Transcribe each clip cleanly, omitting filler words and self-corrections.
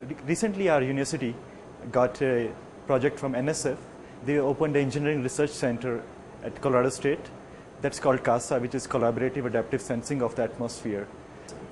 Recently, our university got a project from NSF. They opened an engineering research center at Colorado State. That's called CASA, which is Collaborative Adaptive Sensing of the Atmosphere.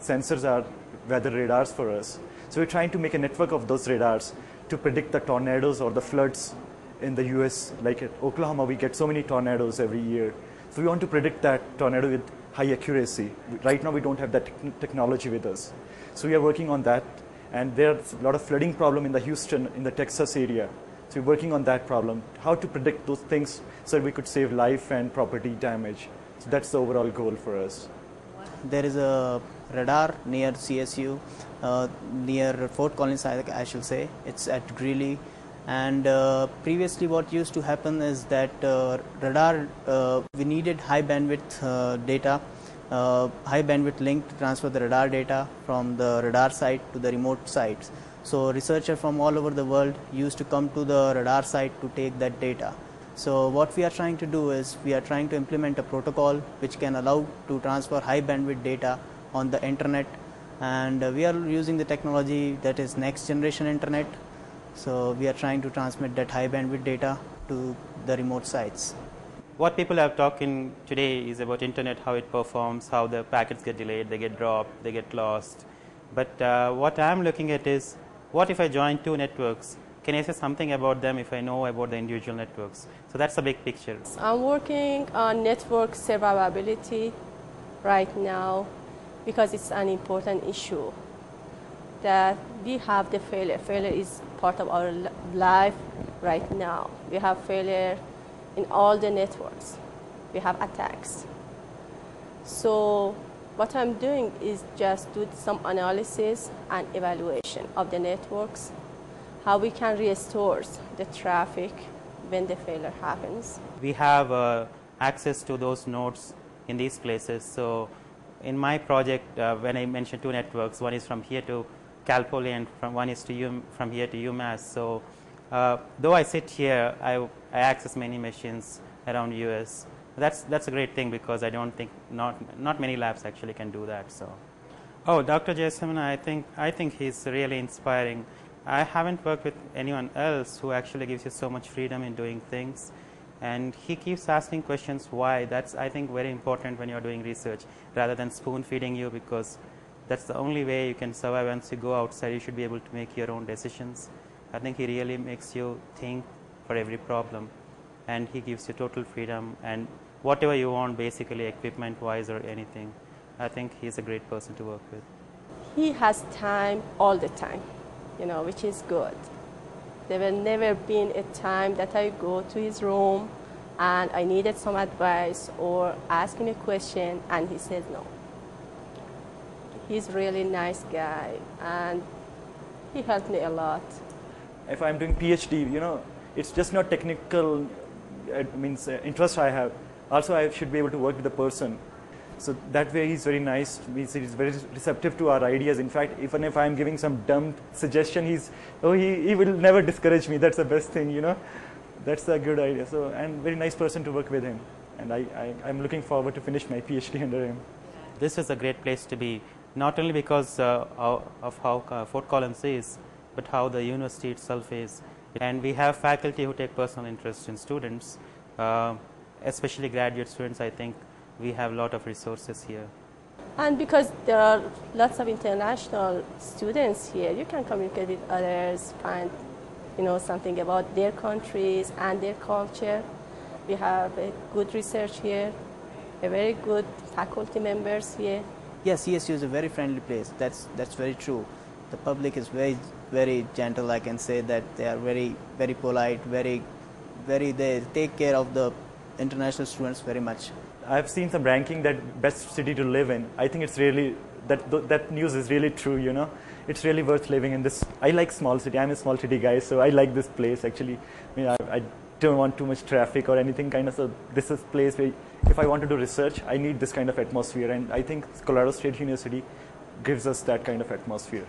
Sensors are weather radars for us. So we're trying to make a network of those radars to predict the tornadoes or the floods in the US. Like at Oklahoma, we get so many tornadoes every year. So we want to predict that tornado with high accuracy. Right now, we don't have that technology with us. So we are working on that. And there's a lot of flooding problem in the Houston, in the Texas area. So we're working on that problem, how to predict those things so that we could save life and property damage. So that's the overall goal for us. There is a radar near CSU, near Fort Collins, I should say. It's at Greeley. And previously what used to happen is that radar, we needed high bandwidth data, high bandwidth link to transfer the radar data from the radar site to the remote sites. So researchers from all over the world used to come to the radar site to take that data. So what we are trying to do is we are trying to implement a protocol which can allow to transfer high bandwidth data on the internet, and we are using the technology that is next generation internet. So we are trying to transmit that high bandwidth data to the remote sites. What people are talking today is about internet, how it performs, how the packets get delayed, they get dropped, they get lost. But what I'm looking at is, what if I join two networks? Can I say something about them if I know about the individual networks? So that's the big picture. I'm working on network survivability right now because it's an important issue that we have the failure. Failure is part of our life right now. We have failure in all the networks. We have attacks. So what I'm doing is just do some analysis and evaluation of the networks, how we can restore the traffic when the failure happens. We have access to those nodes in these places. So in my project, when I mentioned two networks, one is from here to Cal Poly and one is from here to UMass. So though I sit here, I access many machines around US. That's a great thing because I don't think not many labs actually can do that. So, oh, Dr. Jayasumana, I think he's really inspiring. I haven't worked with anyone else who actually gives you so much freedom in doing things, and he keeps asking questions why. That's, I think, very important when you're doing research, rather than spoon feeding you, because that's the only way you can survive. Once you go outside, you should be able to make your own decisions. I think he really makes you think for every problem, and he gives you total freedom and whatever you want, basically equipment wise or anything. I think he's a great person to work with. He has time all the time, which is good. There will never been a time that I go to his room and I needed some advice or ask him a question and he says no. He's really nice guy and he helped me a lot. If I'm doing PhD, it's just not technical, interest I have. Also, I should be able to work with the person. So that way he's very nice. He's very receptive to our ideas. In fact, even if I'm giving some dumb suggestion, he will never discourage me. That's the best thing, That's a good idea. So I'm a very nice person to work with him. And I'm looking forward to finish my PhD under him. This is a great place to be, not only because of how Fort Collins is, but how the university itself is. And we have faculty who take personal interest in students, especially graduate students. I think we have a lot of resources here. And because there are lots of international students here, you can communicate with others, find something about their countries and their culture. We have a good research here, a very good faculty members here. Yes, CSU is a very friendly place. That's very true. The public is very gentle. I can say that they are very polite, they take care of the international students very much. I've seen some ranking that best city to live in. I think it's really, that news is really true, It's really worth living in this. I like small city. I'm a small city guy, so I like this place actually. I don't want too much traffic or anything kind of, so this is a place where if I want to do research, I need this kind of atmosphere, and I think Colorado State University gives us that kind of atmosphere.